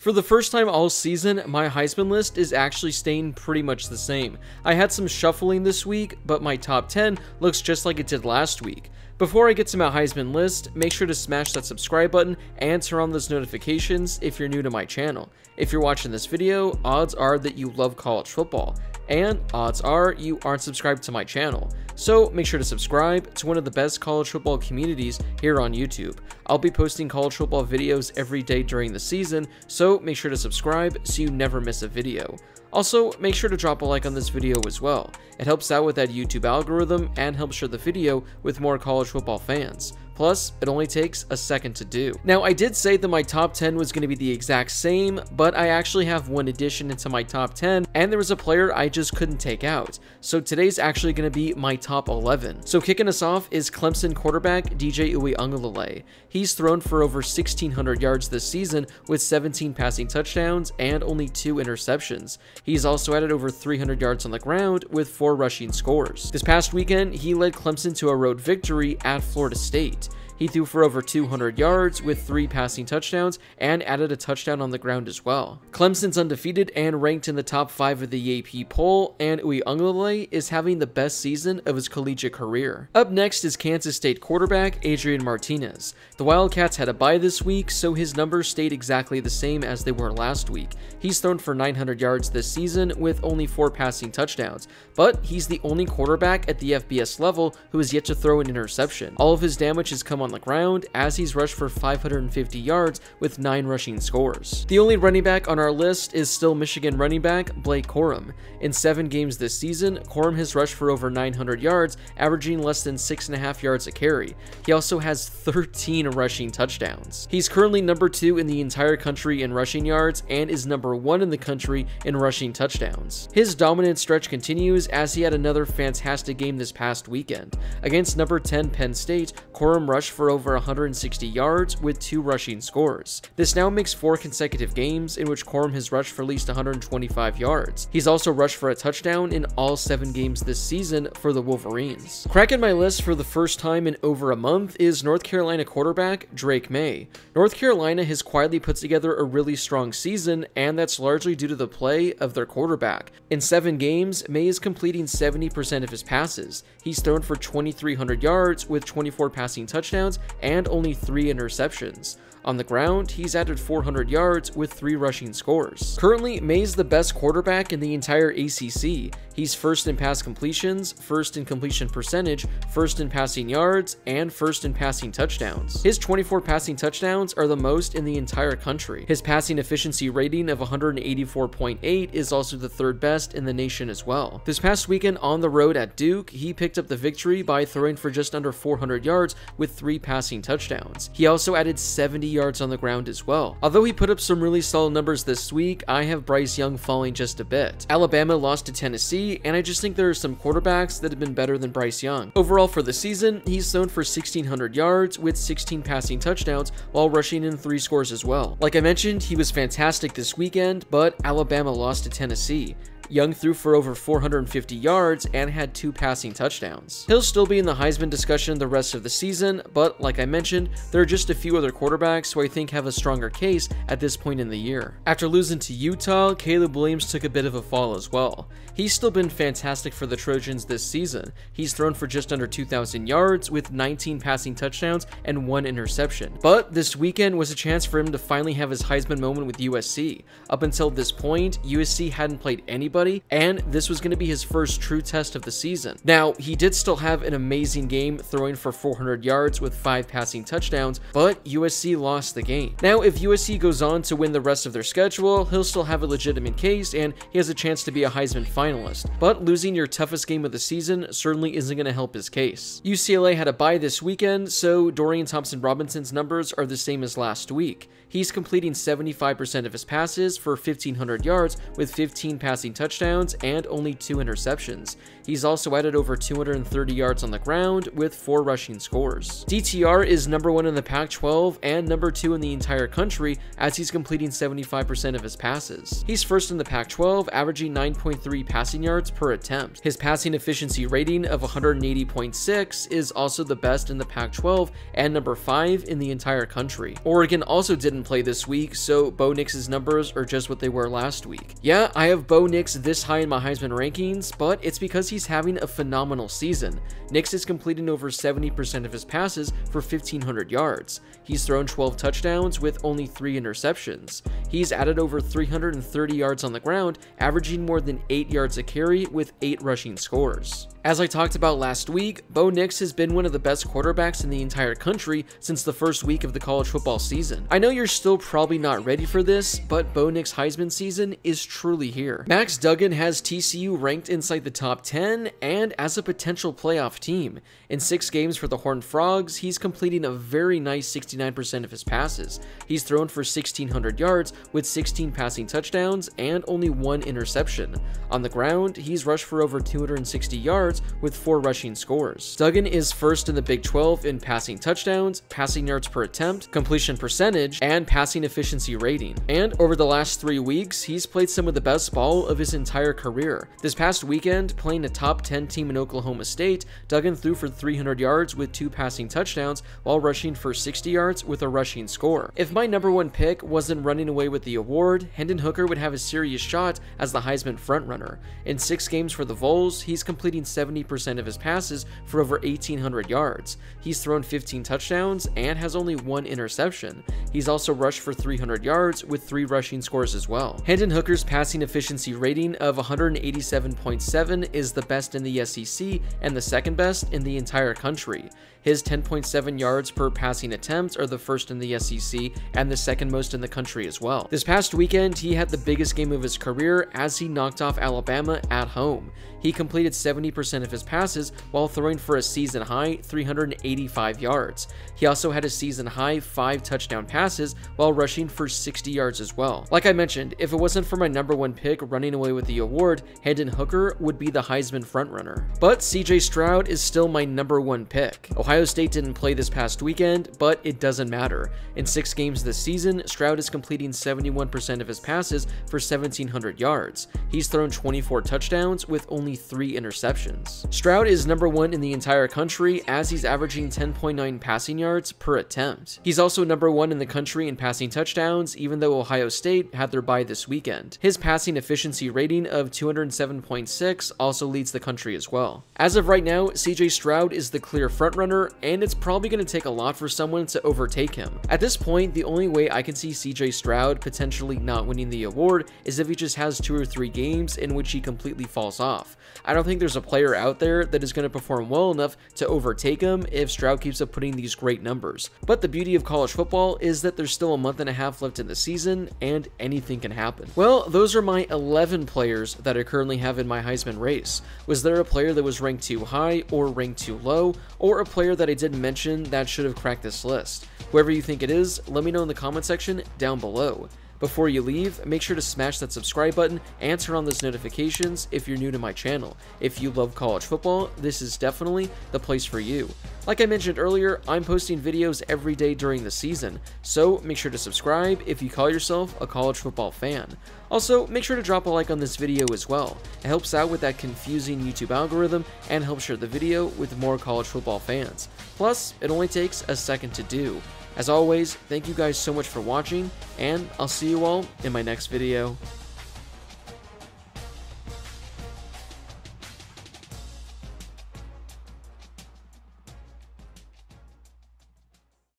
For the first time all season, my Heisman list is actually staying pretty much the same. I had some shuffling this week, but my top 10 looks just like it did last week. Before I get to my Heisman list, make sure to smash that subscribe button and turn on those notifications if you're new to my channel. If you're watching this video, odds are that you love college football, and odds are you aren't subscribed to my channel. So make sure to subscribe to one of the best college football communities here on YouTube. I'll be posting college football videos every day during the season, so make sure to subscribe so you never miss a video. Also, make sure to drop a like on this video as well. It helps out with that YouTube algorithm and helps share the video with more college football fans. Plus, it only takes a second to do. Now, I did say that my top 10 was going to be the exact same, but I actually have one addition into my top 10, and there was a player I just couldn't take out. So today's actually going to be my top 11. So kicking us off is Clemson quarterback DJ Uiagalelei. He's thrown for over 1,600 yards this season with 17 passing touchdowns and only 2 interceptions. He's also added over 300 yards on the ground with 4 rushing scores. This past weekend, he led Clemson to a road victory at Florida State. He threw for over 200 yards with 3 passing touchdowns and added a touchdown on the ground as well. Clemson's undefeated and ranked in the top 5 of the AP poll, and Uiagalelei is having the best season of his collegiate career. Up next is Kansas State quarterback Adrian Martinez. The Wildcats had a bye this week, so his numbers stayed exactly the same as they were last week. He's thrown for 900 yards this season with only 4 passing touchdowns, but he's the only quarterback at the FBS level who has yet to throw an interception. All of his damage has come on the ground as he's rushed for 550 yards with 9 rushing scores. The only running back on our list is still Michigan running back Blake Quorum. In 7 games this season, Quorum has rushed for over 900 yards, averaging less than 6.5 yards a carry. He also has 13 rushing touchdowns. He's currently number 2 in the entire country in rushing yards and is number 1 in the country in rushing touchdowns. His dominant stretch continues as he had another fantastic game this past weekend. Against number 10 Penn State, Quorum rushed for over 160 yards with 2 rushing scores. This now makes 4 consecutive games in which Quorum has rushed for at least 125 yards. He's also rushed for a touchdown in all 7 games this season for the Wolverines. Cracking my list for the first time in over a month is North Carolina quarterback Drake Maye. North Carolina has quietly put together a really strong season, and that's largely due to the play of their quarterback. In 7 games, Maye is completing 70% of his passes. He's thrown for 2,300 yards with 24 passing touchdowns and only 3 interceptions. On the ground, he's added 400 yards with 3 rushing scores. Currently, Maye's the best quarterback in the entire ACC. He's first in pass completions, first in completion percentage, first in passing yards, and first in passing touchdowns. His 24 passing touchdowns are the most in the entire country. His passing efficiency rating of 184.8 is also the 3rd best in the nation as well. This past weekend on the road at Duke, he picked up the victory by throwing for just under 400 yards with 3 passing touchdowns. He also added 70 yards on the ground as well. Although he put up some really solid numbers this week, I have Bryce Young falling just a bit. Alabama lost to Tennessee, and I just think there are some quarterbacks that have been better than Bryce Young. Overall for the season, he's thrown for 1,600 yards with 16 passing touchdowns while rushing in 3 scores as well. Like I mentioned, he was fantastic this weekend, but Alabama lost to Tennessee. Young threw for over 450 yards and had 2 passing touchdowns. He'll still be in the Heisman discussion the rest of the season, but like I mentioned, there are just a few other quarterbacks who I think have a stronger case at this point in the year. After losing to Utah, Caleb Williams took a bit of a fall as well. He's still been fantastic for the Trojans this season. He's thrown for just under 2,000 yards with 19 passing touchdowns and 1 interception. But this weekend was a chance for him to finally have his Heisman moment with USC. Up until this point, USC hadn't played anybody, and this was going to be his first true test of the season. Now, he did still have an amazing game, throwing for 400 yards with 5 passing touchdowns, but USC lost the game. Now, if USC goes on to win the rest of their schedule, he'll still have a legitimate case, and he has a chance to be a Heisman finalist. But losing your toughest game of the season certainly isn't going to help his case. UCLA had a bye this weekend, so Dorian Thompson-Robinson's numbers are the same as last week. He's completing 75% of his passes for 1,500 yards with 15 passing touchdowns and only 2 interceptions. He's also added over 230 yards on the ground with 4 rushing scores. DTR is number 1 in the Pac-12 and number 2 in the entire country as he's completing 75% of his passes. He's first in the Pac-12, averaging 9.3 passing yards per attempt. His passing efficiency rating of 180.6 is also the best in the Pac-12 and number 5 in the entire country. Oregon also didn't didn't play this week, so Bo Nix's numbers are just what they were last week. Yeah, I have Bo Nix this high in my Heisman rankings, but it's because he's having a phenomenal season. Nix is completing over 70% of his passes for 1,500 yards. He's thrown 12 touchdowns with only 3 interceptions. He's added over 330 yards on the ground, averaging more than 8 yards a carry with 8 rushing scores. As I talked about last week, Bo Nix has been one of the best quarterbacks in the entire country since the first week of the college football season. I know you're still probably not ready for this, but Bo Nix Heisman season is truly here. Max Duggan has TCU ranked inside the top 10 and as a potential playoff team. In 6 games for the Horned Frogs, he's completing a very nice 69% of his passes. He's thrown for 1,600 yards with 16 passing touchdowns and only 1 interception. On the ground, he's rushed for over 260 yards with 4 rushing scores. Duggan is first in the Big 12 in passing touchdowns, passing yards per attempt, completion percentage, and passing efficiency rating. And over the last 3 weeks, he's played some of the best ball of his entire career. This past weekend, playing a top 10 team in Oklahoma State, Duggan threw for 300 yards with 2 passing touchdowns while rushing for 60 yards with a rushing score. If my number 1 pick wasn't running away with the award, Hendon Hooker would have a serious shot as the Heisman frontrunner. In 6 games for the Vols, he's completing 70% of his passes for over 1,800 yards. He's thrown 15 touchdowns and has only 1 interception. He's also rushed for 300 yards with 3 rushing scores as well. Hendon Hooker's passing efficiency rating of 187.7 is the best in the SEC and the second best in the entire country. His 10.7 yards per passing attempt are the first in the SEC and the second most in the country as well. This past weekend, he had the biggest game of his career as he knocked off Alabama at home. He completed 70% of his passes while throwing for a season-high 385 yards. He also had a season-high 5 touchdown passes while rushing for 60 yards as well. Like I mentioned, if it wasn't for my number 1 pick running away with the award, Hendon Hooker would be the Heisman frontrunner. But CJ Stroud is still my number 1 pick. Ohio State didn't play this past weekend, but it doesn't matter. In 6 games this season, Stroud is completing 71% of his passes for 1,700 yards. He's thrown 24 touchdowns with only 3 interceptions. Stroud is number 1 in the entire country as he's averaging 10.9 passing yards per attempt. He's also number 1 in the country in passing touchdowns, even though Ohio State had their bye this weekend. His passing efficiency rating of 207.6 also leads the country as well. As of right now, CJ Stroud is the clear frontrunner, and it's probably going to take a lot for someone to overtake him. At this point, the only way I can see CJ Stroud potentially not winning the award is if he just has 2 or 3 games in which he completely falls off. I don't think there's a player out there that is going to perform well enough to overtake him if Stroud keeps up putting these great numbers. But the beauty of college football is that there's still a month and a half left in the season, and anything can happen. Well, those are my 11 players that I currently have in my Heisman race. Was there a player that was ranked too high or ranked too low, or a player that I didn't mention that should have cracked this list? Whoever you think it is, let me know in the comment section down below. Before you leave, make sure to smash that subscribe button and turn on those notifications if you're new to my channel. If you love college football, this is definitely the place for you. Like I mentioned earlier, I'm posting videos every day during the season, so make sure to subscribe if you call yourself a college football fan. Also, make sure to drop a like on this video as well. It helps out with that confusing YouTube algorithm and helps share the video with more college football fans. Plus, it only takes a second to do. As always, thank you guys so much for watching, and I'll see you all in my next video.